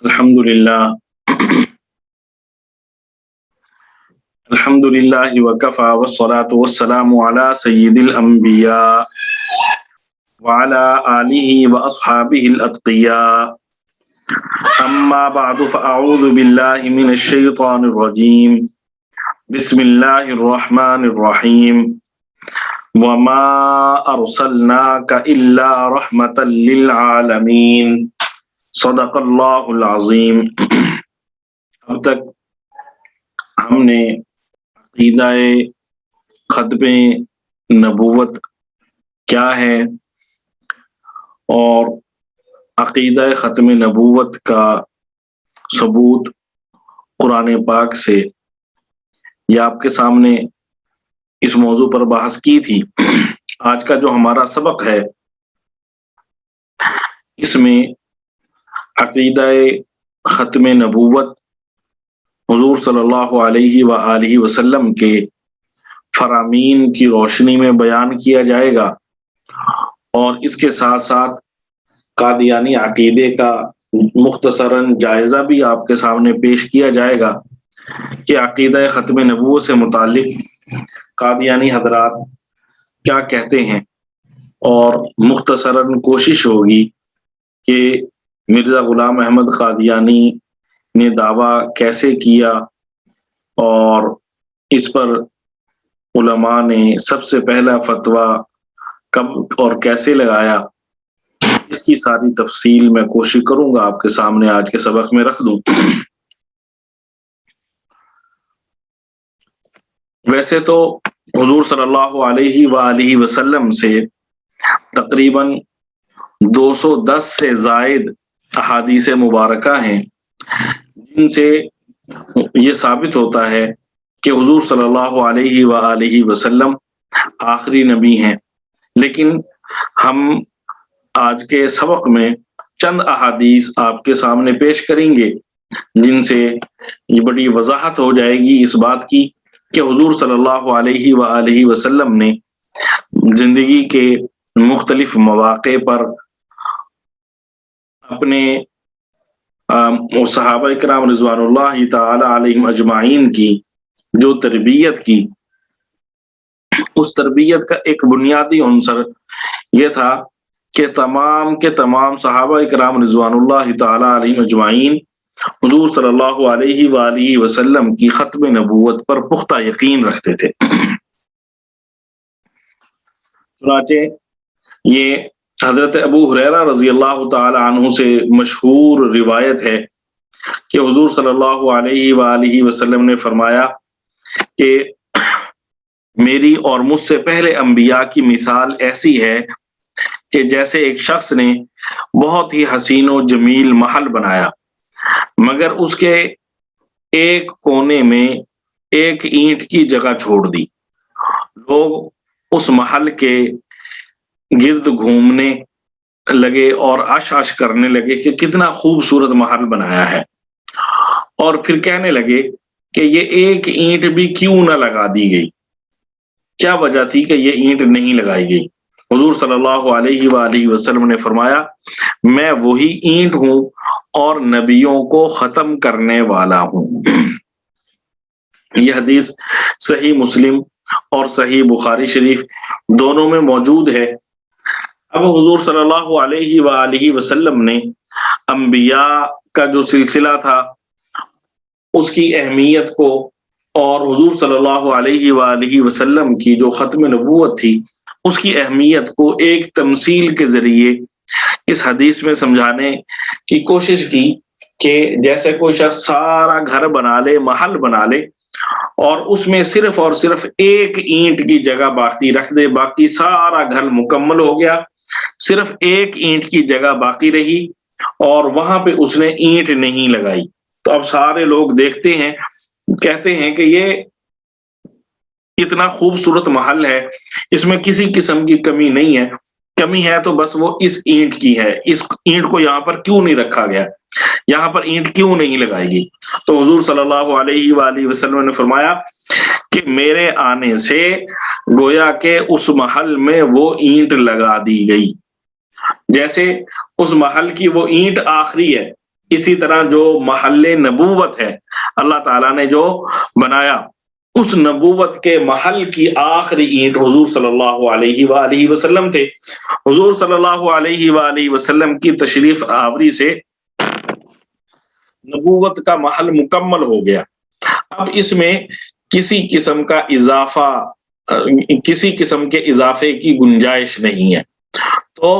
الحمدللہ الحمدللہ وکفى والصلاة والسلام علی سید الانبیاء وعلى آلہ واصحابہ الاتقیاء اما بعد فاعوذ باللہ من الشیطان الرجیم بسم اللہ الرحمن الرحیم وما ارسلناک الا رحمتا للعالمین صدق اللہ العظیم۔ اب تک ہم نے عقیدہ ختم نبوت کیا ہے اور عقیدہ ختم نبوت کا ثبوت قرآن پاک سے یہ آپ کے سامنے اس موضوع پر بحث کی تھی۔ آج کا جو ہمارا سبق ہے اس میں عقیدہ ختم نبوت حضور صلی اللہ علیہ وآلہ وسلم کے فرامین کی روشنی میں بیان کیا جائے گا، اور اس کے ساتھ ساتھ قادیانی عقیدے کا مختصراً جائزہ بھی آپ کے سامنے پیش کیا جائے گا کہ عقیدہ ختم نبوت سے متعلق قادیانی حضرات کیا کہتے ہیں، اور مختصراً کوشش ہوگی کہ مرزا غلام احمد قادیانی نے دعویٰ کیسے کیا اور اس پر علماء نے سب سے پہلا فتویٰ کب اور کیسے لگایا، اس کی ساری تفصیل میں کوشش کروں گا آپ کے سامنے آج کے سبق میں رکھ دوں۔ ویسے تو حضور صلی اللہ علیہ وآلہ وسلم سے تقریباً 210 سے زائد احادیث مبارکہ ہیں جن سے یہ ثابت ہوتا ہے کہ حضور صلی اللہ علیہ وآلہ وسلم آخری نبی ہیں، لیکن ہم آج کے سبق میں چند احادیث آپ کے سامنے پیش کریں گے جن سے یہ بڑی وضاحت ہو جائے گی اس بات کی کہ حضور صلی اللہ علیہ وآلہ وسلم نے زندگی کے مختلف مواقع پر اپنے صحابہ کرام رضوان اللہ تعالی علیہم اجمعین کی جو تربیت کی، اس تربیت کا ایک بنیادی عنصر یہ تھا کہ تمام کے تمام صحابہ کرام رضوان اللہ تعالی علیہم اجمعین حضور صلی اللہ علیہ وآلہ وسلم کی ختم نبوت پر پختہ یقین رکھتے تھے۔ چنانچہ یہ حضرت ابو ہریرہ رضی اللہ تعالی عنہ سے مشہور روایت ہے کہ حضور صلی اللہ علیہ وآلہ وسلم نے فرمایا کہ میری اور مجھ سے پہلے انبیاء کی مثال ایسی ہے کہ جیسے ایک شخص نے بہت ہی حسین و جمیل محل بنایا، مگر اس کے ایک کونے میں ایک اینٹ کی جگہ چھوڑ دی۔ لوگ اس محل کے گرد گھومنے لگے اور عش کرنے لگے کہ کتنا خوبصورت محل بنایا ہے، اور پھر کہنے لگے کہ یہ ایک اینٹ بھی کیوں نہ لگا دی گئی، کیا وجہ تھی کہ یہ اینٹ نہیں لگائی گئی؟ حضور صلی اللہ علیہ وآلہ وسلم نے فرمایا میں وہی اینٹ ہوں اور نبیوں کو ختم کرنے والا ہوں۔ یہ حدیث صحیح مسلم اور صحیح بخاری شریف دونوں میں موجود ہے۔ اب حضور صلی اللہ علیہ وآلہ وسلم نے انبیاء کا جو سلسلہ تھا اس کی اہمیت کو اور حضور صلی اللہ علیہ وآلہ وسلم کی جو ختم نبوت تھی اس کی اہمیت کو ایک تمثیل کے ذریعے اس حدیث میں سمجھانے کی کوشش کی کہ جیسے کوئی شخص سارا گھر بنا لے، محل بنا لے، اور اس میں صرف اور صرف ایک اینٹ کی جگہ باقی رکھ دے، باقی سارا گھر مکمل ہو گیا، صرف ایک اینٹ کی جگہ باقی رہی اور وہاں پہ اس نے اینٹ نہیں لگائی، تو اب سارے لوگ دیکھتے ہیں، کہتے ہیں کہ یہ اتنا خوبصورت محل ہے، اس میں کسی قسم کی کمی نہیں ہے، کمی ہے تو بس وہ اس اینٹ کی ہے، اس اینٹ کو یہاں پر کیوں نہیں رکھا گیا، یہاں پر اینٹ کیوں نہیں لگائی گئی؟ تو حضور صلی اللہ علیہ وآلہ وسلم نے فرمایا کہ میرے آنے سے گویا کہ اس محل میں وہ اینٹ لگا دی گئی، جیسے اس محل کی وہ اینٹ آخری ہے اسی طرح جو محل نبوت ہے اللہ تعالیٰ نے جو بنایا، اس نبوت کے محل کی آخری اینٹ حضور صلی اللہ علیہ وآلہ وسلم تھے۔ حضور صلی اللہ علیہ وآلہ وسلم کی تشریف آوری سے نبوت کا محل مکمل ہو گیا۔ اب اس میں کسی قسم کا اضافہ، کسی قسم کے اضافے کی گنجائش نہیں ہے۔ تو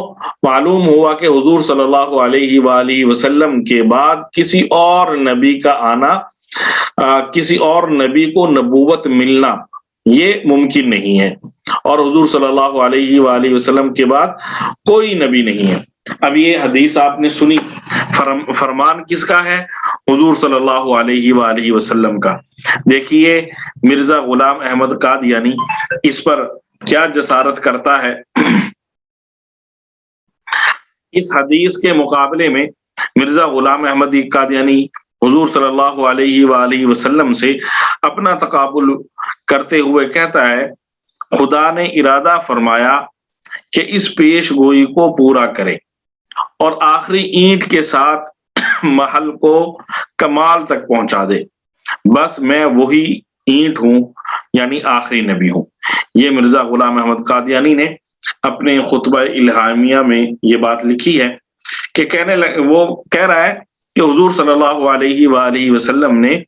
معلوم ہوا کہ حضور صلی اللہ علیہ وآلہ وسلم کے بعد کسی اور نبی کا آنا، کسی اور نبی کو نبوت ملنا یہ ممکن نہیں ہے، اور حضور صلی اللہ علیہ وآلہ وسلم کے بعد کوئی نبی نہیں ہے۔ اب یہ حدیث آپ نے سنی، فرمان کس کا ہے؟ حضور صلی اللہ علیہ وآلہ وسلم کا۔ دیکھیے مرزا غلام احمد قادیانی اس پر کیا جسارت کرتا ہے۔ اس حدیث کے مقابلے میں مرزا غلام احمد قادیانی حضور صلی اللہ علیہ وآلہ وسلم سے اپنا تقابل کرتے ہوئے کہتا ہے، خدا نے ارادہ فرمایا کہ اس پیش گوئی کو پورا کرے اور آخری اینٹ کے ساتھ محل کو کمال تک پہنچا دے، بس میں وہی اینٹ ہوں، یعنی آخری نبی ہوں۔ یہ مرزا غلام احمد قادیانی نے اپنے خطبہ الہامیہ میں یہ بات لکھی ہے کہ وہ کہہ رہا ہے کہ حضور صلی اللہ علیہ وآلہ وسلم نے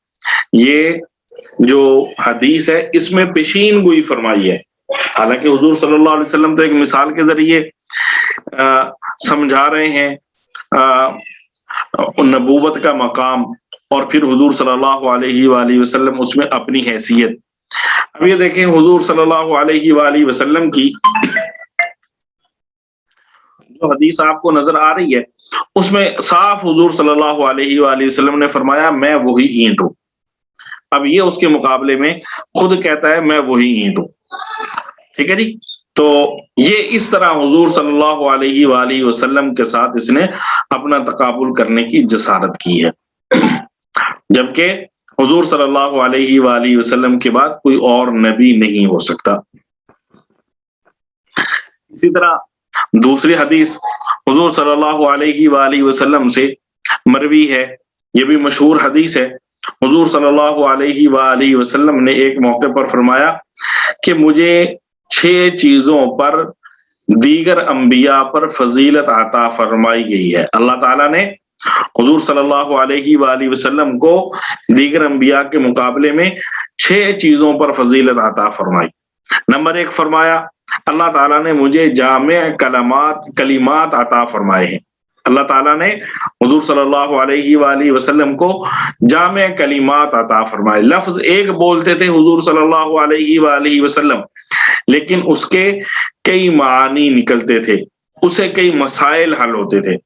یہ جو حدیث ہے اس میں پیشین گوئی فرمائی ہے۔ حالانکہ حضور صلی اللہ علیہ وسلم تو ایک مثال کے ذریعے سمجھا رہے ہیں نبوت کا مقام، اور پھر حضور صلی اللہ علیہ وآلہ وسلم اس میں اپنی حیثیت۔ اب یہ دیکھیں حضور صلی اللہ علیہ وآلہ وسلم کی جو حدیث آپ کو نظر آ رہی ہے اس میں صاف حضور صلی اللہ علیہ وآلہ وسلم نے فرمایا میں وہی اینٹ ہوں۔ اب یہ اس کے مقابلے میں خود کہتا ہے میں وہی اینٹ ہوں، ٹھیک ہے جی۔ تو یہ اس طرح حضور صلی اللہ علیہ وآلہ وسلم کے ساتھ اس نے اپنا تقابل کرنے کی جسارت کی ہے، جبکہ حضور صلی اللہ علیہ وآلہ وسلم کے بعد کوئی اور نبی نہیں ہو سکتا۔ اسی طرح دوسری حدیث حضور صلی اللہ علیہ وآلہ وسلم سے مروی ہے، یہ بھی مشہور حدیث ہے۔ حضور صلی اللہ علیہ وآلہ وسلم نے ایک موقع پر فرمایا کہ مجھے 6 چیزوں پر دیگر انبیاء پر فضیلت عطا فرمائی گئی ہے۔ اللہ تعالیٰ نے حضور صلی اللہ علیہ وآلہ وسلم کو دیگر انبیاء کے مقابلے میں 6 چیزوں پر فضیلت عطا فرمائی۔ نمبر 1 فرمایا اللہ تعالیٰ نے مجھے جامع کلمات عطا فرمائے ہیں۔ اللہ تعالیٰ نے حضور صلی اللہ علیہ وآلہ وسلم کو جامع کلمات عطا فرمائے۔ لفظ ایک بولتے تھے حضور صلی اللہ علیہ وآلہ وسلم، لیکن اس کے کئی معانی نکلتے تھے، اسے کئی مسائل حل ہوتے تھے۔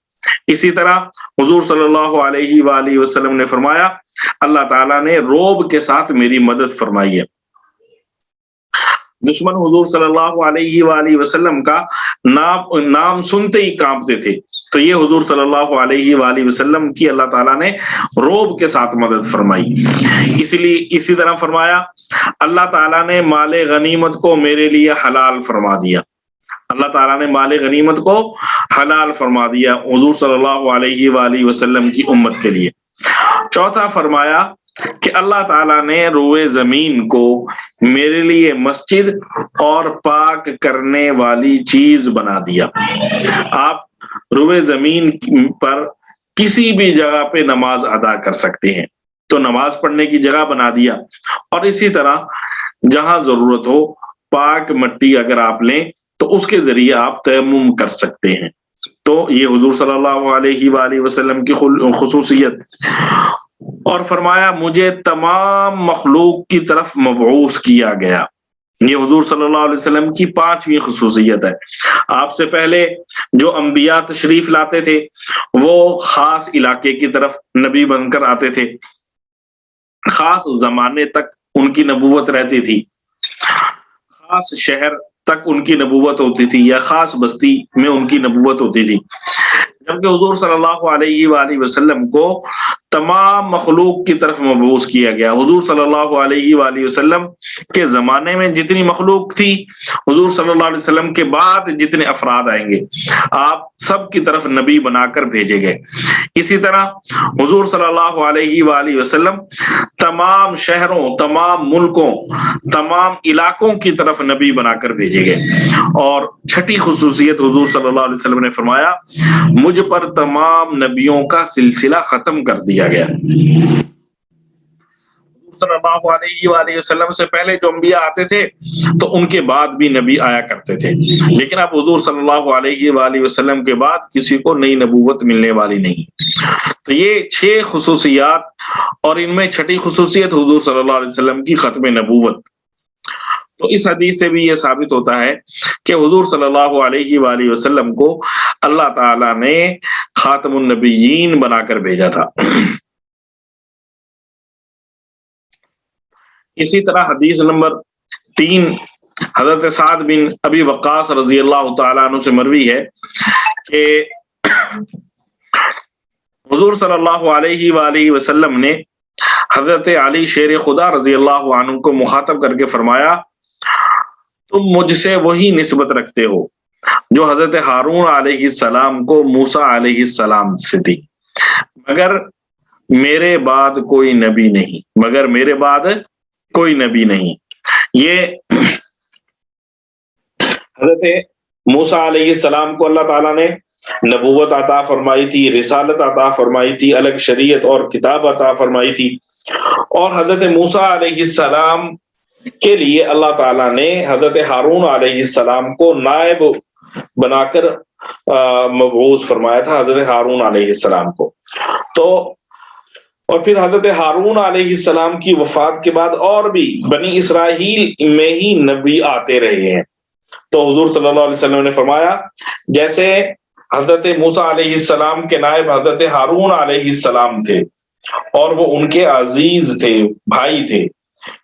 اسی طرح حضور صلی اللہ علیہ وآلہ وسلم نے فرمایا اللہ تعالیٰ نے رعب کے ساتھ میری مدد فرمائی ہے۔ دشمن حضور صلی اللہ علیہ وآلہ وسلم کا نام سنتے ہی کانپتے تھے، تو یہ حضور صلی اللہ علیہ وآلہ وسلم کی اللہ تعالیٰ نے رعب کے ساتھ مدد فرمائی۔ اسی طرح فرمایا اللہ تعالیٰ نے مال غنیمت کو میرے لیے حلال فرما دیا۔ اللہ تعالیٰ نے مال غنیمت کو حلال فرما دیا حضور صلی اللہ علیہ وآلہ وسلم کی امت کے لیے۔ چوتھا فرمایا کہ اللہ تعالیٰ نے روئے زمین کو میرے لیے مسجد اور پاک کرنے والی چیز بنا دیا۔ آپ روئے زمین پر کسی بھی جگہ پہ نماز ادا کر سکتے ہیں، تو نماز پڑھنے کی جگہ بنا دیا، اور اسی طرح جہاں ضرورت ہو پاک مٹی اگر آپ لیں تو اس کے ذریعے آپ تیمم کر سکتے ہیں۔ تو یہ حضور صلی اللہ علیہ وآلہ وسلم کی خصوصیت۔ اور فرمایا مجھے تمام مخلوق کی طرف مبعوث کیا گیا۔ یہ حضور صلی اللہ علیہ وسلم کی 5ویں خصوصیت ہے۔ آپ سے پہلے جو انبیاء تشریف لاتے تھے وہ خاص علاقے کی طرف نبی بن کر آتے تھے، خاص زمانے تک ان کی نبوت رہتی تھی، خاص شہر تک ان کی نبوت ہوتی تھی، یا خاص بستی میں ان کی نبوت ہوتی تھی، جبکہ حضور صلی اللہ علیہ وآلہ وسلم کو تمام مخلوق کی طرف مبعوث کیا گیا۔ حضور صلی اللہ علیہ وآلہ وسلم کے زمانے میں جتنی مخلوق تھی، حضور صلی اللہ علیہ وسلم کے بعد جتنے افراد آئیں گے، آپ سب کی طرف نبی بنا کر بھیجے گئے۔ اسی طرح حضور صلی اللہ علیہ وآلہ وسلم تمام شہروں، تمام ملکوں، تمام علاقوں کی طرف نبی بنا کر بھیجے گئے۔ اور چھٹی خصوصیت حضور صلی اللہ علیہ وسلم نے فرمایا، مجھ پر تمام نبیوں کا سلسلہ ختم کر دیا گیا۔ صلی اللہ علیہ وآلہ وسلم سے پہلے جو انبیاء آتے تھے تو ان کے بعد بھی نبی آیا کرتے تھے، لیکن اب حضور صلی اللہ علیہ وآلہ وسلم کے بعد کسی کو نئی نبوت ملنے والی نہیں۔ تو یہ 6 خصوصیات، اور ان میں چھٹی خصوصیت حضور صلی اللہ علیہ وسلم کی ختم نبوت۔ تو اس حدیث سے بھی یہ ثابت ہوتا ہے کہ حضور صلی اللہ علیہ وآلہ وسلم کو اللہ تعالیٰ نے خاتم النبیین بنا کر بھیجا تھا۔ اسی طرح حدیث نمبر 3 حضرت سعد بن ابی وقاص رضی اللہ تعالیٰ عنہ سے مروی ہے کہ حضور صلی اللہ علیہ وآلہ وسلم نے حضرت علی شیر خدا رضی اللہ عنہ کو مخاطب کر کے فرمایا، تم مجھ سے وہی نسبت رکھتے ہو جو حضرت ہارون علیہ السلام کو موسیٰ علیہ السلام سے تھی، مگر میرے بعد کوئی نبی نہیں، مگر میرے بعد کوئی نبی نہیں۔ یہ حضرت موسیٰ علیہ السلام کو اللہ تعالیٰ نے نبوت عطا فرمائی تھی، رسالت عطا فرمائی تھی، الگ شریعت اور کتاب عطا فرمائی تھی، اور حضرت موسیٰ علیہ السلام کے لیے اللہ تعالیٰ نے حضرت ہارون علیہ السلام کو نائب بنا کر مبعوث فرمایا تھا، حضرت ہارون علیہ السلام کو۔ تو اور پھر حضرت ہارون علیہ السلام کی وفات کے بعد اور بھی بنی اسرائیل میں ہی نبی آتے رہے ہیں۔ تو حضور صلی اللہ علیہ وسلم نے فرمایا، جیسے حضرت موسیٰ علیہ السلام کے نائب حضرت ہارون علیہ السلام تھے اور وہ ان کے عزیز تھے، بھائی تھے،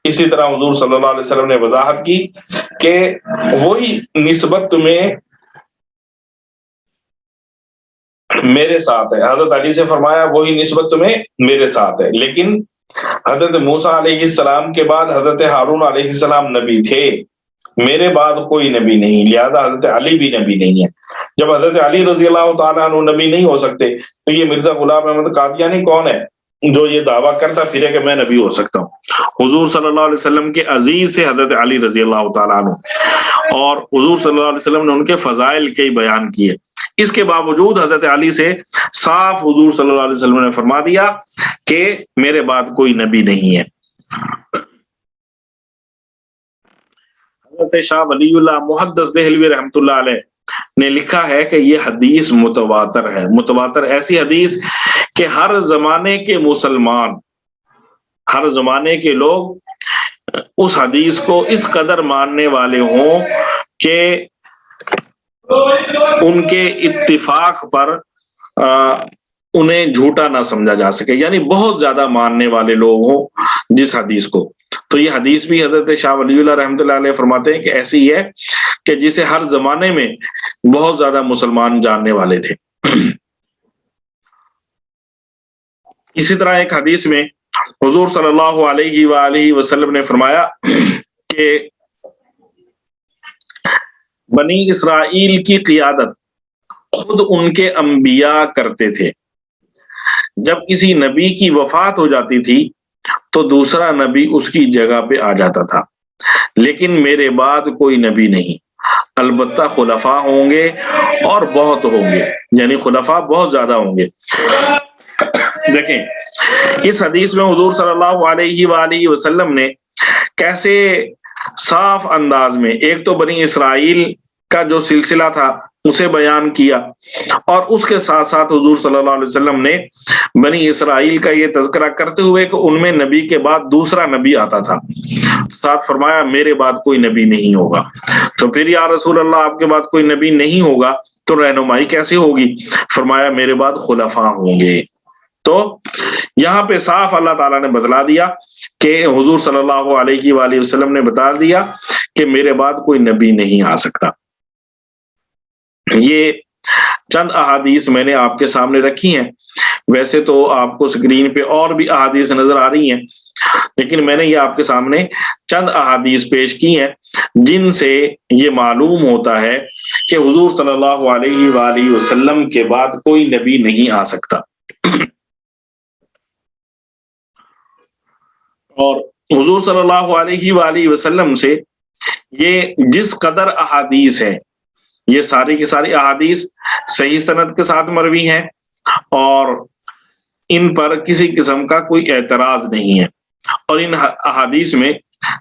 اسی طرح حضور صلی اللہ علیہ وسلم نے وضاحت کی کہ وہی نسبت تمہیں میرے ساتھ ہے۔ حضرت علی سے فرمایا وہی نسبت تمہیں میرے ساتھ ہے، لیکن حضرت موسیٰ علیہ السلام کے بعد حضرت ہارون علیہ السلام نبی تھے، میرے بعد کوئی نبی نہیں، لہذا حضرت علی بھی نبی نہیں ہے۔ جب حضرت علی رضی اللہ تعالیٰ عنہ نبی نہیں ہو سکتے تو یہ مرزا غلام احمد قادیانی کون ہے جو یہ دعویٰ کرتا پھرے کہ میں نبی ہو سکتا ہوں؟ حضور صلی اللہ علیہ وسلم کے عزیز تھے حضرت علی رضی اللہ تعالیٰ عنہ، اور حضور صلی اللہ علیہ وسلم نے ان کے فضائل کے بیان کیے۔ اس کے باوجود حضرت علی سے صاف حضور صلی اللہ علیہ وسلم نے فرما دیا کہ میرے بعد کوئی نبی نہیں ہے۔ حضرت شاہ ولی اللہ محدث دہلوی رحمۃ اللہ علیہ نے لکھا ہے کہ یہ حدیث متواتر ہے۔ متواتر ایسی حدیث کہ ہر زمانے کے مسلمان، ہر زمانے کے لوگ اس حدیث کو اس قدر ماننے والے ہوں کہ ان کے اتفاق پر انہیں جھوٹا نہ سمجھا جا سکے، یعنی بہت زیادہ ماننے والے لوگ ہوں جس حدیث کو۔ تو یہ حدیث بھی حضرت شاہ ولی اللہ رحمۃ اللہ علیہ فرماتے ہیں کہ ایسی ہے کہ جسے ہر زمانے میں بہت زیادہ مسلمان جاننے والے تھے۔ اسی طرح ایک حدیث میں حضور صلی اللہ علیہ وآلہ وسلم نے فرمایا کہ بنی اسرائیل کی قیادت خود ان کے انبیاء کرتے تھے، جب کسی نبی کی وفات ہو جاتی تھی تو دوسرا نبی اس کی جگہ پہ آ جاتا تھا، لیکن میرے بعد کوئی نبی نہیں، البتہ خلفاء ہوں گے اور بہت ہوں گے، یعنی خلفاء بہت زیادہ ہوں گے۔ دیکھیں اس حدیث میں حضور صلی اللہ علیہ وآلہ وسلم نے کیسے صاف انداز میں ایک تو بنی اسرائیل کا جو سلسلہ تھا اسے بیان کیا، اور اس کے ساتھ ساتھ حضور صلی اللہ علیہ وسلم نے بنی اسرائیل کا یہ تذکرہ کرتے ہوئے کہ ان میں نبی کے بعد دوسرا نبی آتا تھا، ساتھ فرمایا میرے بعد کوئی نبی نہیں ہوگا۔ تو پھر یا رسول اللہ آپ کے بعد کوئی نبی نہیں ہوگا تو رہنمائی کیسے ہوگی؟ فرمایا میرے بعد خلفاء ہوں گے۔ تو یہاں پہ صاف اللہ تعالیٰ نے بتلا دیا کہ حضور صلی اللہ علیہ وآلہ وسلم نے بتا دیا کہ میرے بعد کوئی نبی نہیں آ سکتا۔ یہ چند احادیث میں نے آپ کے سامنے رکھی ہیں، ویسے تو آپ کو اسکرین پہ اور بھی احادیث نظر آ رہی ہیں، لیکن میں نے یہ آپ کے سامنے چند احادیث پیش کی ہیں جن سے یہ معلوم ہوتا ہے کہ حضور صلی اللہ علیہ وآلہ وسلم کے بعد کوئی نبی نہیں آ سکتا۔ اور حضور صلی اللہ علیہ وآلہ وسلم سے یہ جس قدر احادیث ہے، یہ ساری کی ساری احادیث صحیح سند کے ساتھ مروی ہیں اور ان پر کسی قسم کا کوئی اعتراض نہیں ہے، اور ان احادیث میں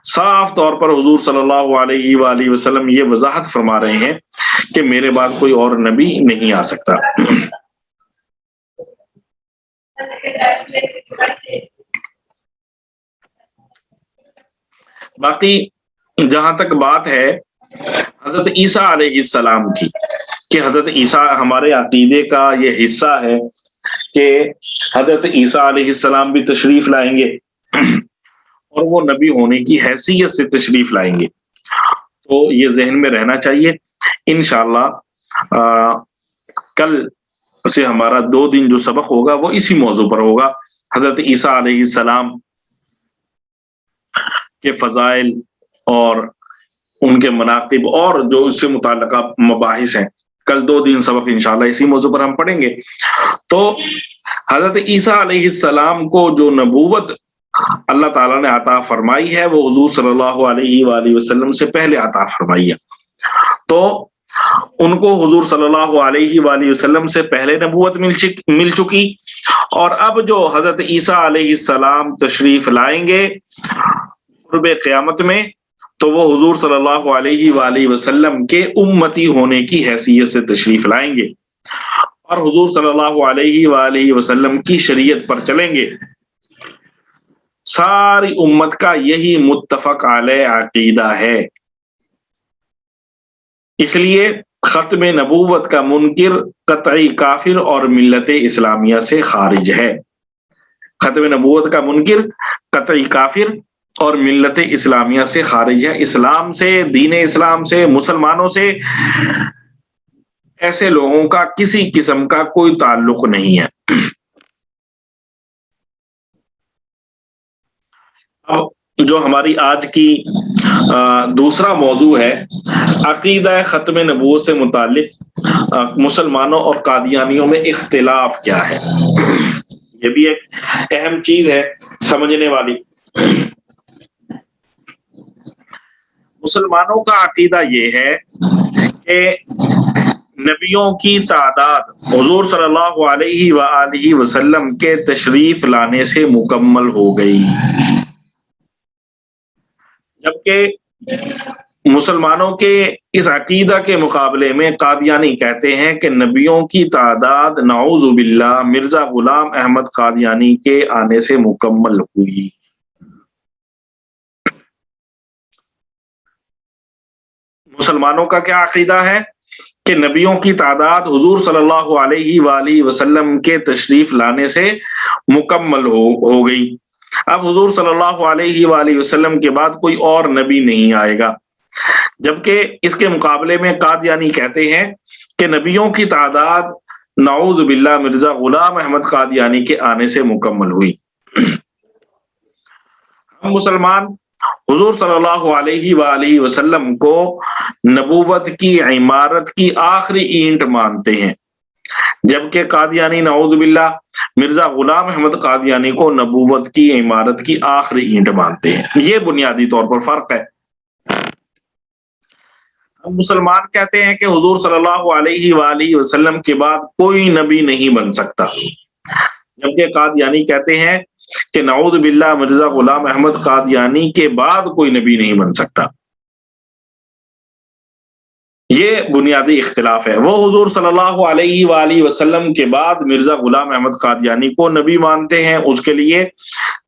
صاف طور پر حضور صلی اللہ علیہ وآلہ وسلم یہ وضاحت فرما رہے ہیں کہ میرے بعد کوئی اور نبی نہیں آ سکتا۔ باقی جہاں تک بات ہے حضرت عیسیٰ علیہ السلام کی، کہ حضرت عیسیٰ ہمارے عقیدے کا یہ حصہ ہے کہ حضرت عیسیٰ علیہ السلام بھی تشریف لائیں گے اور وہ نبی ہونے کی حیثیت سے تشریف لائیں گے، تو یہ ذہن میں رہنا چاہیے۔ انشاءاللہ کل سے ہمارا 2 دن جو سبق ہوگا وہ اسی موضوع پر ہوگا، حضرت عیسیٰ علیہ السلام کے فضائل اور ان کے مناقب اور جو اس سے متعلقہ مباحث ہیں، کل 2 دن سبق انشاءاللہ اسی موضوع پر ہم پڑھیں گے۔ تو حضرت عیسیٰ علیہ السلام کو جو نبوت اللہ تعالیٰ نے عطا فرمائی ہے وہ حضور صلی اللہ علیہ وآلہ وسلم سے پہلے عطا فرمائی ہے، تو ان کو حضور صلی اللہ علیہ وآلہ وسلم سے پہلے نبوت مل چکی، اور اب جو حضرت عیسیٰ علیہ السلام تشریف لائیں گے قرب قیامت میں، تو وہ حضور صلی اللہ علیہ وآلہ وسلم کے امتی ہونے کی حیثیت سے تشریف لائیں گے اور حضور صلی اللہ علیہ وآلہ وسلم کی شریعت پر چلیں گے۔ ساری امت کا یہی متفق علیہ عقیدہ ہے، اس لیے ختم نبوت کا منکر قطعی کافر اور ملت اسلامیہ سے خارج ہے۔ ختم نبوت کا منکر قطعی کافر اور ملت اسلامیہ سے خارج ہے، اسلام سے، دین اسلام سے، مسلمانوں سے ایسے لوگوں کا کسی قسم کا کوئی تعلق نہیں ہے۔ اب جو ہماری آج کی دوسرا موضوع ہے، عقیدہ ختم نبوت سے متعلق مسلمانوں اور قادیانیوں میں اختلاف کیا ہے، یہ بھی ایک اہم چیز ہے سمجھنے والی۔ مسلمانوں کا عقیدہ یہ ہے کہ نبیوں کی تعداد حضور صلی اللہ علیہ وآلہ وسلم کے تشریف لانے سے مکمل ہو گئی، جبکہ مسلمانوں کے اس عقیدہ کے مقابلے میں قادیانی کہتے ہیں کہ نبیوں کی تعداد نعوذ باللہ مرزا غلام احمد قادیانی کے آنے سے مکمل ہوئی۔ مسلمانوں کا کیا عقیدہ ہے کہ نبیوں کی تعداد حضور صلی اللہ علیہ وآلہ وسلم کے تشریف لانے سے مکمل ہو گئی، اب حضور صلی اللہ علیہ وآلہ وسلم کے بعد کوئی اور نبی نہیں آئے گا، جبکہ اس کے مقابلے میں قادیانی کہتے ہیں کہ نبیوں کی تعداد نعوذ باللہ مرزا غلام احمد قادیانی کے آنے سے مکمل ہوئی۔ ہم مسلمان حضور صلی اللہ علیہ وآلہ وسلم کو نبوت کی عمارت کی آخری اینٹ مانتے ہیں، جبکہ قادیانی نعوذ باللہ مرزا غلام احمد قادیانی کو نبوت کی عمارت کی آخری اینٹ مانتے ہیں۔ یہ بنیادی طور پر فرق ہے۔ ہم مسلمان کہتے ہیں کہ حضور صلی اللہ علیہ وآلہ وسلم کے بعد کوئی نبی نہیں بن سکتا، جبکہ قادیانی کہتے ہیں کہ نعوذ باللہ مرزا غلام احمد قادیانی کے بعد کوئی نبی نہیں بن سکتا۔ یہ بنیادی اختلاف ہے۔ وہ حضور صلی اللہ علیہ وآلہ وسلم کے بعد مرزا غلام احمد قادیانی کو نبی مانتے ہیں، اس کے لیے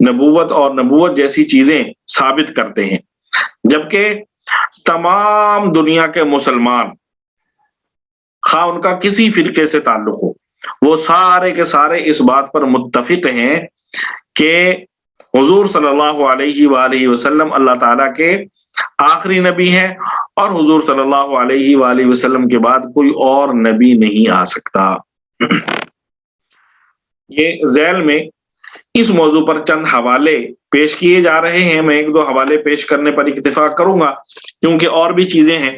نبوت اور نبوت جیسی چیزیں ثابت کرتے ہیں، جبکہ تمام دنیا کے مسلمان خواہ ان کا کسی فرقے سے تعلق ہو، وہ سارے کے سارے اس بات پر متفق ہیں کہ حضور صلی اللہ علیہ وآلہ وسلم اللہ تعالیٰ کے آخری نبی ہیں اور حضور صلی اللہ علیہ وآلہ وسلم کے بعد کوئی اور نبی نہیں آ سکتا۔ یہ ذیل میں اس موضوع پر چند حوالے پیش کیے جا رہے ہیں. میں ایک دو حوالے پیش کرنے پر اکتفا کروں گا کیونکہ اور بھی چیزیں ہیں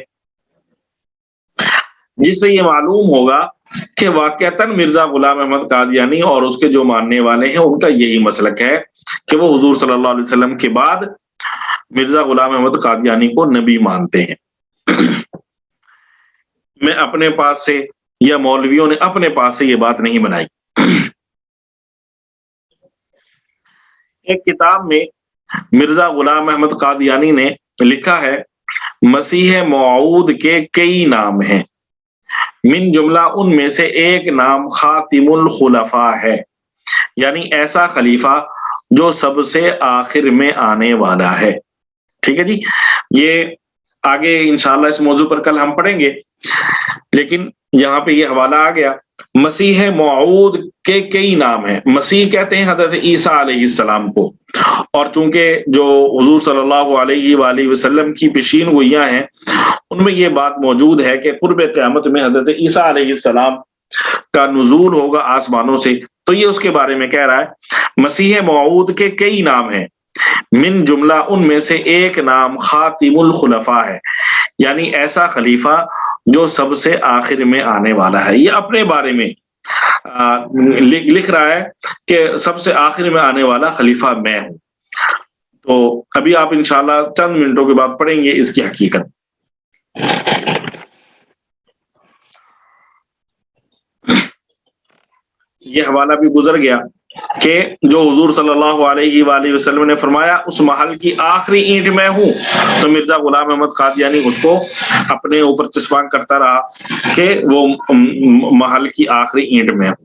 جس سے یہ معلوم ہوگا کہ واقعتاً مرزا غلام احمد قادیانی اور اس کے جو ماننے والے ہیں ان کا یہی مسلک ہے کہ وہ حضور صلی اللہ علیہ وسلم کے بعد مرزا غلام احمد قادیانی کو نبی مانتے ہیں. میں اپنے پاس سے یا مولویوں نے اپنے پاس سے یہ بات نہیں بنائی. ایک کتاب میں مرزا غلام احمد قادیانی نے لکھا ہے مسیح موعود کے کئی نام ہیں، من جملہ ان میں سے ایک نام خاتم الخلفاء ہے، یعنی ایسا خلیفہ جو سب سے آخر میں آنے والا ہے. ٹھیک ہے جی، یہ آگے انشاءاللہ اس موضوع پر کل ہم پڑھیں گے، لیکن یہاں پہ یہ حوالہ آ گیا. مسیح موعود کے کئی نام ہیں. مسیح کہتے ہیں حضرت عیسیٰ علیہ السلام کو، اور چونکہ جو حضور صلی اللہ علیہ وآلہ وسلم کی پیشین گوئیاں ہیں ان میں یہ بات موجود ہے کہ قرب قیامت میں حضرت عیسیٰ علیہ السلام کا نزول ہوگا آسمانوں سے، تو یہ اس کے بارے میں کہہ رہا ہے مسیح موعود کے کئی نام ہیں، من جملہ ان میں سے ایک نام خاتم الخلفاء ہے، یعنی ایسا خلیفہ جو سب سے آخر میں آنے والا ہے. یہ اپنے بارے میں لکھ رہا ہے کہ سب سے آخر میں آنے والا خلیفہ میں ہوں. تو ابھی آپ انشاءاللہ چند منٹوں کے بعد پڑھیں گے اس کی حقیقت. یہ حوالہ بھی گزر گیا کہ جو حضور صلی اللہ علیہ وآلہ وسلم نے فرمایا اس محل کی آخری اینٹ میں ہوں، تو مرزا غلام احمد قادیانی اس کو اپنے اوپر چسپاں کرتا رہا کہ وہ محل کی آخری اینٹ میں ہوں.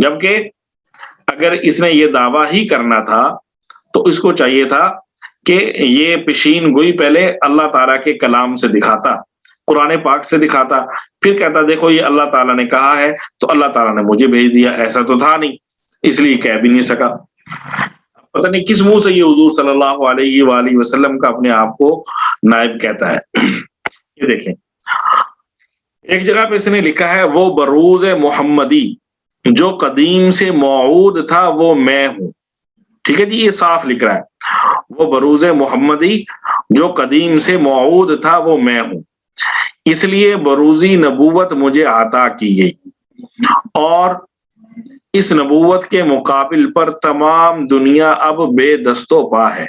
جبکہ اگر اس نے یہ دعویٰ ہی کرنا تھا تو اس کو چاہیے تھا کہ یہ پیشین گوئی پہلے اللہ تعالیٰ کے کلام سے دکھاتا، قرآن پاک سے دکھاتا، پھر کہتا دیکھو یہ اللہ تعالیٰ نے کہا ہے تو اللہ تعالیٰ نے مجھے بھیج دیا. ایسا تو تھا نہیں، اس لیے کہہ بھی نہیں سکا. پتہ نہیں کس منہ سے یہ حضور صلی اللہ علیہ وآلہ وسلم کا اپنے آپ کو نائب کہتا ہے. یہ دیکھیں ایک جگہ پہ اس نے لکھا ہے وہ بروز محمدی جو قدیم سے موعود تھا وہ میں ہوں. ٹھیک ہے جی، یہ صاف لکھ رہا ہے وہ بروز محمدی جو قدیم سے موعود تھا وہ میں ہوں، اس لیے بروزی نبوت مجھے عطا کی گئی، اور اس نبوت کے مقابل پر تمام دنیا اب بے دست و پا ہے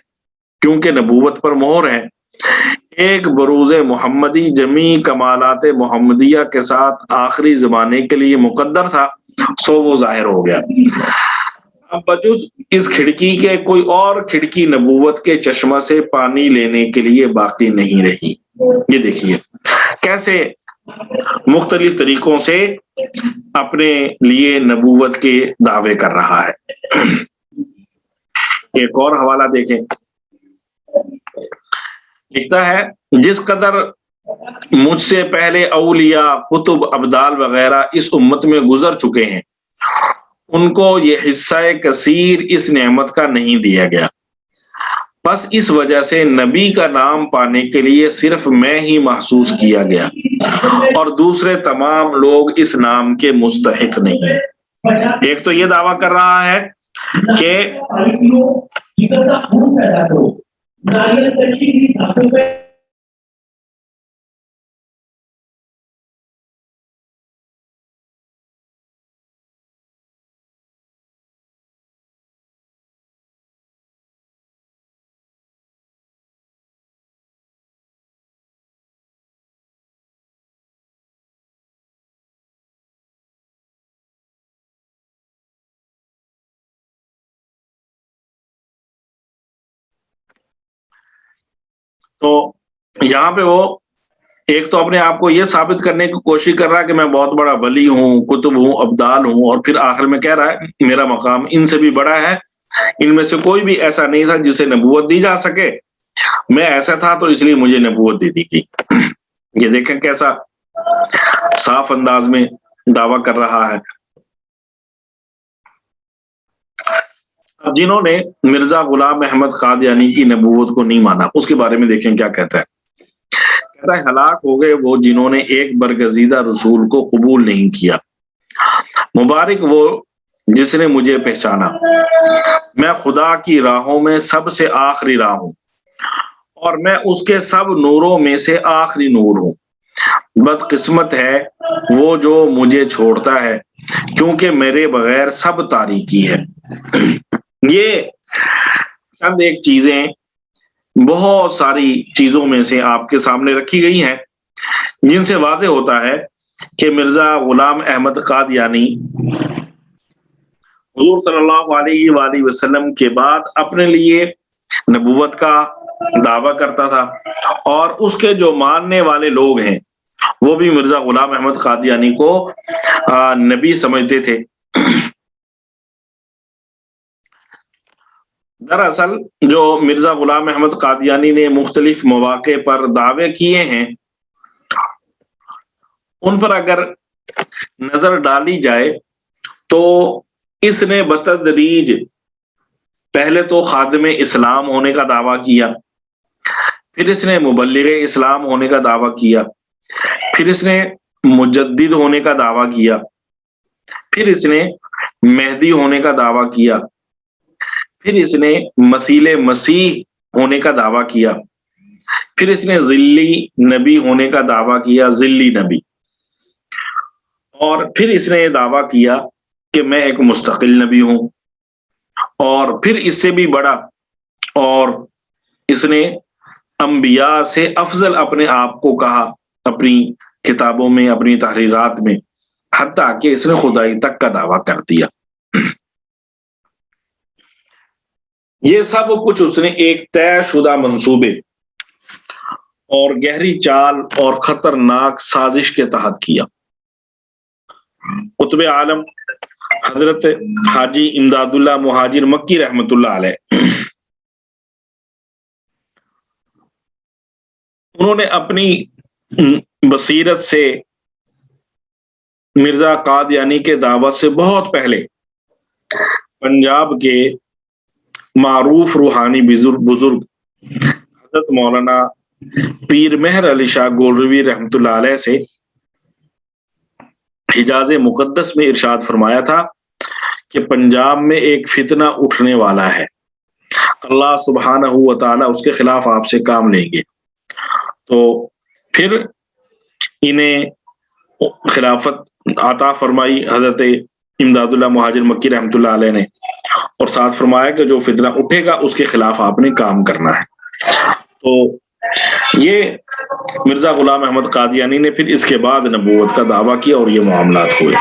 کیونکہ نبوت پر مہر ہے. ایک بروز محمدی جمی کمالات محمدیہ کے ساتھ آخری زمانے کے لیے مقدر تھا، سو وہ ظاہر ہو گیا. اب بجز اس کھڑکی کے کوئی اور کھڑکی نبوت کے چشمہ سے پانی لینے کے لیے باقی نہیں رہی. یہ دیکھیے کیسے مختلف طریقوں سے اپنے لیے نبوت کے دعوے کر رہا ہے. ایک اور حوالہ دیکھیں، لکھتا ہے جس قدر مجھ سے پہلے اولیاء قطب ابدال وغیرہ اس امت میں گزر چکے ہیں ان کو یہ حصہ کثیر اس نعمت کا نہیں دیا گیا، بس اس وجہ سے نبی کا نام پانے کے لیے صرف میں ہی محسوس کیا گیا اور دوسرے تمام لوگ اس نام کے مستحق نہیں ہیں. ایک تو یہ دعویٰ کر رہا ہے کہ تو یہاں پہ وہ ایک تو اپنے آپ کو یہ ثابت کرنے کی کوشش کر رہا ہے کہ میں بہت بڑا ولی ہوں، قطب ہوں، ابدال ہوں، اور پھر آخر میں کہہ رہا ہے میرا مقام ان سے بھی بڑا ہے، ان میں سے کوئی بھی ایسا نہیں تھا جسے نبوت دی جا سکے، میں ایسا تھا تو اس لیے مجھے نبوت دے دی گئی. یہ دیکھیں کیسا صاف انداز میں دعویٰ کر رہا ہے. اب جنہوں نے مرزا غلام احمد قادیانی کی نبوت کو نہیں مانا اس کے بارے میں دیکھیں کیا کہتا ہے. کہتا ہے ہلاک ہو گئے وہ جنہوں نے ایک برگزیدہ رسول کو قبول نہیں کیا، مبارک وہ جس نے مجھے پہچانا، میں خدا کی راہوں میں سب سے آخری راہ ہوں اور میں اس کے سب نوروں میں سے آخری نور ہوں۔ بدقسمت ہے وہ جو مجھے چھوڑتا ہے، کیونکہ میرے بغیر سب تاریکی ہے۔ یہ چند ایک چیزیں بہت ساری چیزوں میں سے آپ کے سامنے رکھی گئی ہیں، جن سے واضح ہوتا ہے کہ مرزا غلام احمد قادیانی حضور صلی اللہ علیہ وآلہ وسلم کے بعد اپنے لیے نبوت کا دعویٰ کرتا تھا، اور اس کے جو ماننے والے لوگ ہیں وہ بھی مرزا غلام احمد قادیانی کو نبی سمجھتے تھے۔ دراصل جو مرزا غلام احمد قادیانی نے مختلف مواقع پر دعوے کیے ہیں، ان پر اگر نظر ڈالی جائے تو اس نے بتدریج پہلے تو خادم اسلام ہونے کا دعویٰ کیا، پھر اس نے مبلغ اسلام ہونے کا دعویٰ کیا، پھر اس نے مجدد ہونے کا دعویٰ کیا، پھر اس نے مہدی ہونے کا دعویٰ کیا، پھر اس نے مثیل مسیح ہونے کا دعویٰ کیا، پھر اس نے ذلی نبی ہونے کا دعویٰ کیا، ذلی نبی، اور پھر اس نے یہ دعویٰ کیا کہ میں ایک مستقل نبی ہوں، اور پھر اس سے بھی بڑا، اور اس نے انبیاء سے افضل اپنے آپ کو کہا اپنی کتابوں میں، اپنی تحریرات میں، حتیٰ کہ اس نے خدائی تک کا دعویٰ کر دیا۔ یہ سب کچھ اس نے ایک طے شدہ منصوبے اور گہری چال اور خطرناک سازش کے تحت کیا۔ قطب عالم حضرت حاجی امداد اللہ مہاجر مکی رحمۃ اللہ علیہ، انہوں نے اپنی بصیرت سے مرزا قادیانی کے دعوت سے بہت پہلے پنجاب کے معروف روحانی بزرگ حضرت مولانا پیر مہر علی شاہ گولروی رحمۃ اللہ علیہ سے حجاز مقدس میں ارشاد فرمایا تھا کہ پنجاب میں ایک فتنہ اٹھنے والا ہے، اللہ سبحانہ و تعالیٰ اس کے خلاف آپ سے کام لیں گے۔ تو پھر انہیں خلافت عطا فرمائی حضرت امداد اللہ مہاجر مکی رحمۃ اللہ علیہ نے، اور ساتھ فرمایا کہ جو فتنہ اٹھے گا اس کے خلاف آپ نے کام کرنا ہے۔ تو یہ مرزا غلام احمد قادیانی نے پھر اس کے بعد نبوت کا دعویٰ کیا اور یہ معاملات ہوئے۔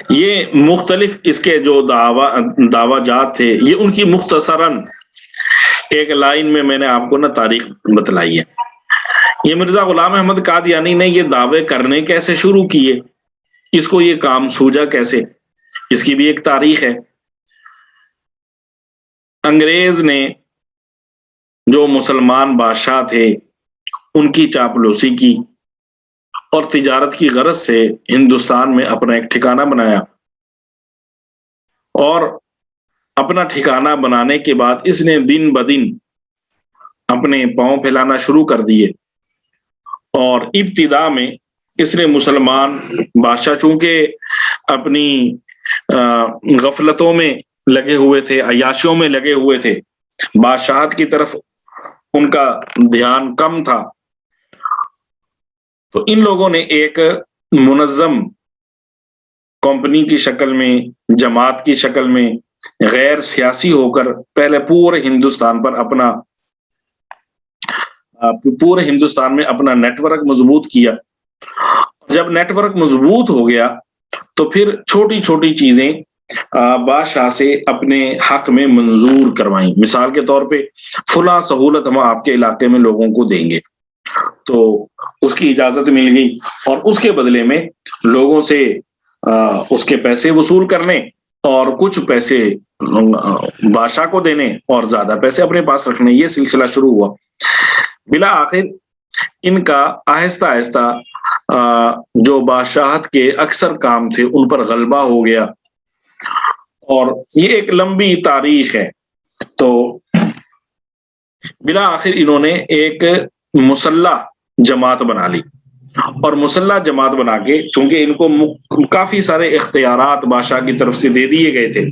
یہ مختلف اس کے جو دعویٰ جات تھے، یہ ان کی مختصراً ایک لائن میں نے آپ کو تاریخ بتلائی ہے۔ یہ مرزا غلام احمد قادیانی نے یہ دعوے کرنے کیسے شروع کیے، اس کو یہ کام سوجا کیسے، اس کی بھی ایک تاریخ ہے۔ انگریز نے جو مسلمان بادشاہ تھے ان کی چاپلوسی کی اور تجارت کی غرض سے ہندوستان میں اپنا ایک ٹھکانہ بنایا، اور اپنا ٹھکانہ بنانے کے بعد اس نے دن بدن اپنے پاؤں پھیلانا شروع کر دیے، اور ابتدا میں اس نے مسلمان بادشاہ چونکہ اپنی غفلتوں میں لگے ہوئے تھے، عیاشیوں میں لگے ہوئے تھے، بادشاہت کی طرف ان کا دھیان کم تھا، تو ان لوگوں نے ایک منظم کمپنی کی شکل میں، جماعت کی شکل میں، غیر سیاسی ہو کر پہلے پورے ہندوستان میں اپنا نیٹ ورک مضبوط کیا۔ جب نیٹ ورک مضبوط ہو گیا تو پھر چھوٹی چھوٹی چیزیں بادشاہ سے اپنے حق میں منظور کروائیں، مثال کے طور پہ فلاں سہولت ہم آپ کے علاقے میں لوگوں کو دیں گے، تو اس کی اجازت مل گئی، اور اس کے بدلے میں لوگوں سے اس کے پیسے وصول کرنے اور کچھ پیسے بادشاہ کو دینے اور زیادہ پیسے اپنے پاس رکھنے، یہ سلسلہ شروع ہوا۔ بالآخر ان کا آہستہ آہستہ جو بادشاہت کے اکثر کام تھے ان پر غلبہ ہو گیا، اور یہ ایک لمبی تاریخ ہے۔ تو بالآخر انہوں نے ایک مسلح جماعت بنا لی، اور مسلح جماعت بنا کے چونکہ ان کو کافی سارے اختیارات بادشاہ کی طرف سے دے دیے گئے تھے،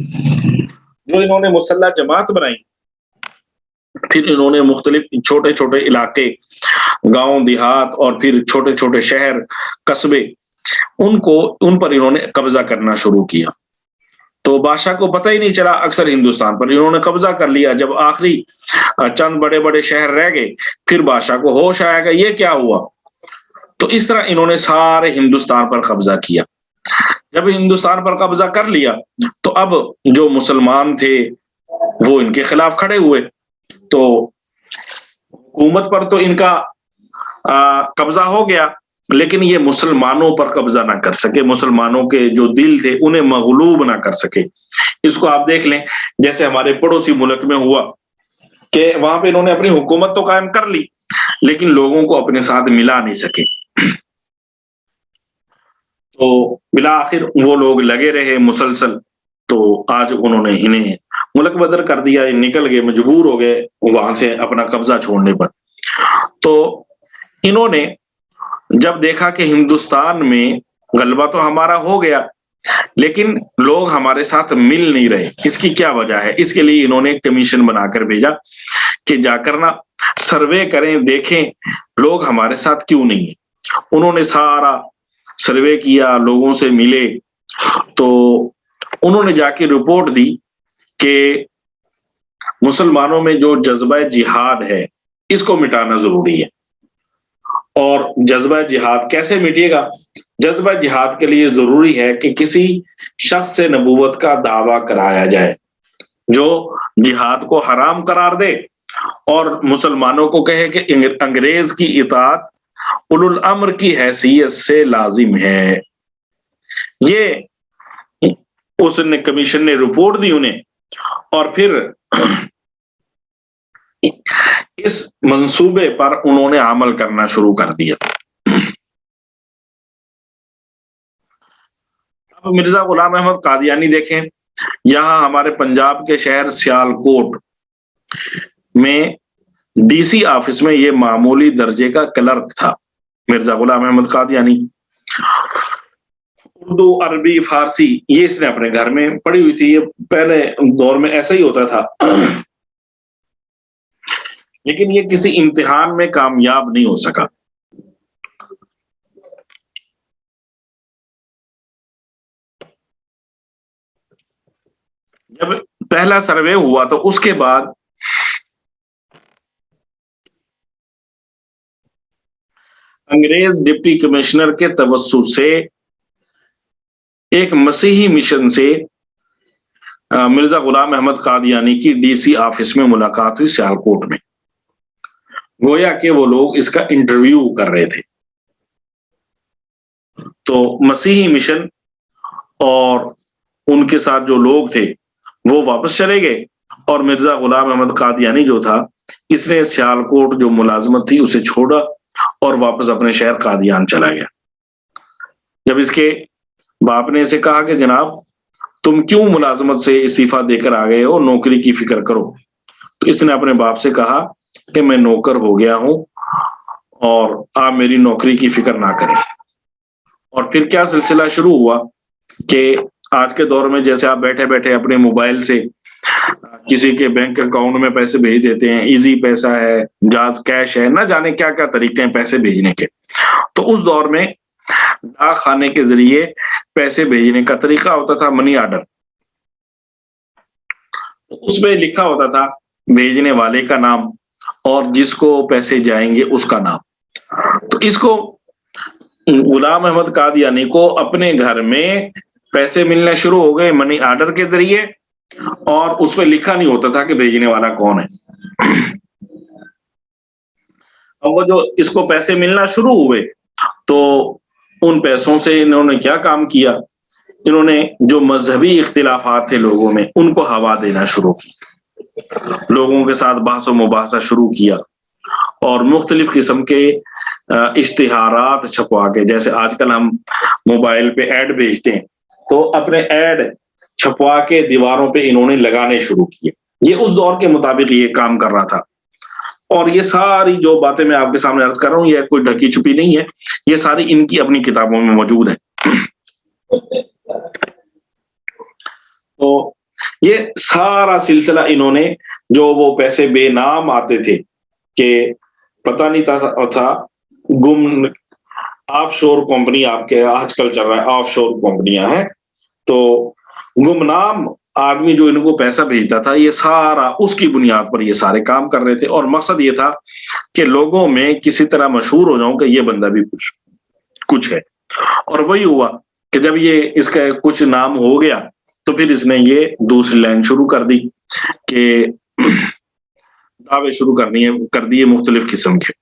جو انہوں نے مسلح جماعت بنائی، پھر انہوں نے مختلف چھوٹے چھوٹے علاقے، گاؤں دیہات اور پھر چھوٹے چھوٹے شہر قصبے، ان پر انہوں نے قبضہ کرنا شروع کیا۔ تو بادشاہ کو پتہ ہی نہیں چلا اکثر ہندوستان پر، انہوں نے قبضہ کر لیا۔ جب آخری چند بڑے بڑے شہر رہ گئے، پھر بادشاہ کو ہوش آیا کہ یہ کیا ہوا، تو اس طرح انہوں نے سارے ہندوستان پر قبضہ کیا۔ جب ہندوستان پر قبضہ کر لیا تو اب جو مسلمان تھے وہ ان کے خلاف کھڑے ہوئے، تو حکومت پر تو ان کا قبضہ ہو گیا، لیکن یہ مسلمانوں پر قبضہ نہ کر سکے، مسلمانوں کے جو دل تھے انہیں مغلوب نہ کر سکے۔ اس کو آپ دیکھ لیں، جیسے ہمارے پڑوسی ملک میں ہوا کہ وہاں پہ انہوں نے اپنی حکومت تو قائم کر لی، لیکن لوگوں کو اپنے ساتھ ملا نہیں سکے، تو بالآخر وہ لوگ لگے رہے مسلسل، تو آج انہوں نے انہیں ملک بدر کر دیا، نکل گئے، مجبور ہو گئے وہاں سے اپنا قبضہ چھوڑنے پر۔ تو انہوں نے جب دیکھا کہ ہندوستان میں غلبہ تو ہمارا ہو گیا، لیکن لوگ ہمارے ساتھ مل نہیں رہے، اس کی کیا وجہ ہے؟ اس کے لیے انہوں نے ایک کمیشن بنا کر بھیجا کہ جا کر نا سروے کریں، دیکھیں لوگ ہمارے ساتھ کیوں نہیں ہیں۔ انہوں نے سارا سروے کیا، لوگوں سے ملے، تو انہوں نے جا کے رپورٹ دی کہ مسلمانوں میں جو جذبہ جہاد ہے اس کو مٹانا ضروری ہے۔ اور جذبہ جہاد کیسے مٹے گا؟ جذبہ جہاد کے لیے ضروری ہے کہ کسی شخص سے نبوت کا دعویٰ کرایا جائے جو جہاد کو حرام قرار دے اور مسلمانوں کو کہے کہ انگریز کی اطاعت اولو الامر کی حیثیت سے لازم ہے۔ یہ اس نے کمیشن نے رپورٹ دی انہیں، اور پھر اس منصوبے پر انہوں نے عمل کرنا شروع کر دیا۔ اب مرزا غلام احمد قادیانی دیکھیں، یہاں ہمارے پنجاب کے شہر سیالکوٹ میں ڈی سی آفس میں یہ معمولی درجے کا کلرک تھا مرزا غلام احمد قادیانی۔ اردو، عربی، فارسی یہ اس نے اپنے گھر میں پڑھی ہوئی تھی، یہ پہلے دور میں ایسا ہی ہوتا تھا، لیکن یہ کسی امتحان میں کامیاب نہیں ہو سکا۔ جب پہلا سروے ہوا تو اس کے بعد انگریز ڈپٹی کمشنر کے توسط سے ایک مسیحی مشن سے مرزا غلام احمد قادیانی کی ڈی سی آفس میں ملاقات ہوئی سیالکوٹ میں، گویا کہ وہ لوگ اس کا انٹرویو کر رہے تھے۔ تو مسیحی مشن اور ان کے ساتھ جو لوگ تھے وہ واپس چلے گئے، اور مرزا غلام احمد قادیانی جو تھا اس نے سیالکوٹ جو ملازمت تھی اسے چھوڑا اور واپس اپنے شہر قادیان چلا گیا۔ جب اس کے باپ نے اسے کہا کہ جناب تم کیوں ملازمت سے استعفیٰ دے کر آ گئے ہو، نوکری کی فکر کرو، تو اس نے اپنے باپ سے کہا کہ میں نوکر ہو گیا ہوں اور آپ میری نوکری کی فکر نہ کریں۔ اور پھر کیا سلسلہ شروع ہوا کہ آج کے دور میں جیسے آپ بیٹھے بیٹھے اپنے موبائل سے کسی کے بینک اکاؤنٹ میں پیسے بھیج دیتے ہیں، ایزی پیسہ ہے، جاز کیش ہے، نہ جانے کیا کیا طریقے ہیں پیسے بھیجنے کے، تو اس دور میں ڈاک خانے کے ذریعے پیسے بھیجنے کا طریقہ ہوتا تھا منی آرڈر، اس میں لکھا ہوتا تھا بھیجنے والے کا نام اور جس کو پیسے جائیں گے اس کا نام۔ تو اس کو غلام احمد قادیانی کو اپنے گھر میں پیسے ملنے شروع ہو گئے منی آرڈر کے ذریعے، اور اس پہ لکھا نہیں ہوتا تھا کہ بھیجنے والا کون ہے۔ اب وہ جو اس کو پیسے ملنا شروع ہوئے تو ان پیسوں سے انہوں نے کیا کام کیا، انہوں نے جو مذہبی اختلافات تھے لوگوں میں ان کو ہوا دینا شروع کی، لوگوں کے ساتھ بحث و مباحثہ شروع کیا، اور مختلف قسم کے اشتہارات چھپوا کے، جیسے آج کل ہم موبائل پہ ایڈ بھیجتے ہیں تو اپنے ایڈ چھپوا کے دیواروں پہ انہوں نے لگانے شروع کیے۔ یہ اس دور کے مطابق یہ کام کر رہا تھا۔ اور یہ ساری جو باتیں میں آپ کے سامنے عرض کر رہا ہوں یہ کوئی ڈھکی چھپی نہیں ہے، یہ ساری ان کی اپنی کتابوں میں موجود ہے۔ تو یہ سارا سلسلہ انہوں نے، جو وہ پیسے بے نام آتے تھے کہ پتہ نہیں تھا گم آف شور کمپنی، آپ کے آج کل چل رہا ہے آف شور کمپنیاں ہیں، تو گمنام آدمی جو ان کو پیسہ بھیجتا تھا، یہ سارا اس کی بنیاد پر یہ سارے کام کر رہے تھے، اور مقصد یہ تھا کہ لوگوں میں کسی طرح مشہور ہو جاؤں کہ یہ بندہ بھی کچھ ہے۔ اور وہی ہوا کہ جب یہ اس کا کچھ نام ہو گیا تو پھر اس نے یہ دوسری لائن شروع کر دی کہ دعوے شروع کر دیے مختلف قسم کے۔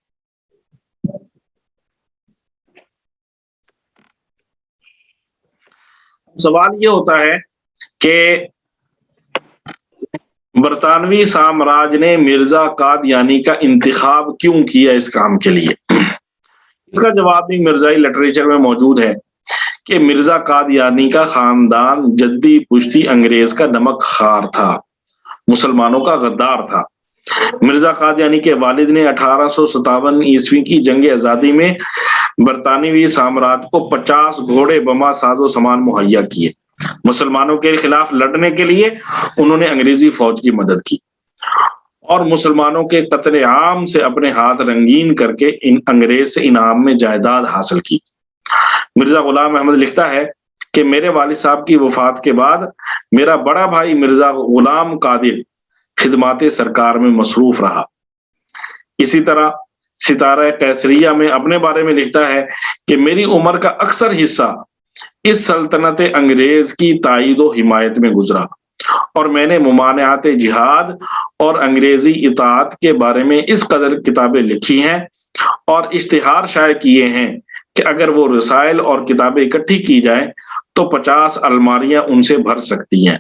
سوال یہ ہوتا ہے کہ برطانوی سامراج نے مرزا قادیانی کا انتخاب کیوں کیا اس کام کے لیے؟ اس کا جواب بھی مرزائی لٹریچر میں موجود ہے کہ مرزا قادیانی کا خاندان جدی پشتی انگریز کا نمک خار تھا، مسلمانوں کا غدار تھا۔ مرزا قادیانی کے والد نے 1857 عیسوی کی جنگ آزادی میں برطانوی سامراج کو 50 گھوڑے بما ساز و سامان مہیا کیے۔ مسلمانوں کے خلاف لڑنے کے لیے انہوں نے انگریزی فوج کی مدد کی اور مسلمانوں کے قتل عام سے اپنے ہاتھ رنگین کر کے انگریز سے انعام میں جائیداد حاصل کی۔ مرزا غلام احمد لکھتا ہے کہ میرے والد صاحب کی وفات کے بعد میرا بڑا بھائی مرزا غلام قادر خدمات سرکار میں مصروف رہا۔ اسی طرح ستارہ قیصریہ میں اپنے بارے میں لکھتا ہے کہ میری عمر کا اکثر حصہ اس سلطنت انگریز کی تائید و حمایت میں گزرا، اور میں نے ممانعت جہاد اور انگریزی اطاعت کے بارے میں اس قدر کتابیں لکھی ہیں اور اشتہار شائع کیے ہیں کہ اگر وہ رسائل اور کتابیں اکٹھی کی جائیں تو 50 الماریاں ان سے بھر سکتی ہیں۔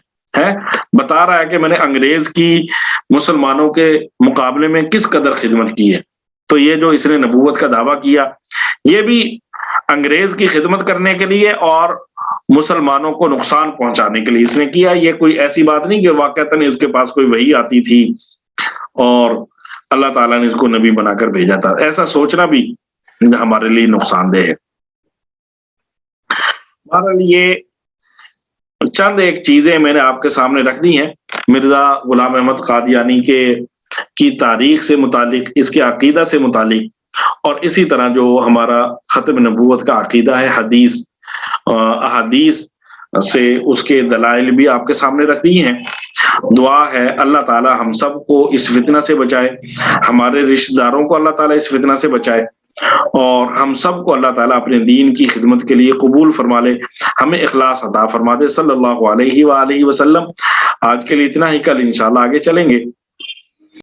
بتا رہا ہے کہ میں نے انگریز کی مسلمانوں کے مقابلے میں کس قدر خدمت کی ہے۔ تو یہ جو اس نے نبوت کا دعویٰ کیا، یہ بھی انگریز کی خدمت کرنے کے لیے اور مسلمانوں کو نقصان پہنچانے کے لیے اس نے کیا۔ یہ کوئی ایسی بات نہیں کہ واقعتاً اس کے پاس کوئی وحی آتی تھی اور اللہ تعالیٰ نے اس کو نبی بنا کر بھیجا تھا، ایسا سوچنا بھی ہمارے لیے نقصان دہ ہے۔ بہرحال یہ چند ایک چیزیں میں نے آپ کے سامنے رکھ دی ہیں مرزا غلام احمد قادیانی کی تاریخ سے متعلق، اس کے عقیدہ سے متعلق، اور اسی طرح جو ہمارا ختم نبوت کا عقیدہ ہے، حدیث احادیث سے اس کے دلائل بھی آپ کے سامنے رکھ دی ہیں۔ دعا ہے اللہ تعالی ہم سب کو اس فتنہ سے بچائے، ہمارے رشتہ داروں کو اللہ تعالی اس فتنہ سے بچائے، اور ہم سب کو اللہ تعالیٰ اپنے دین کی خدمت کے لیے قبول فرما لے، ہمیں اخلاص عطا فرما دے۔ صلی اللہ علیہ وآلہ وسلم۔ آج کے لیے اتنا ہی، کل انشاءاللہ آگے چلیں گے۔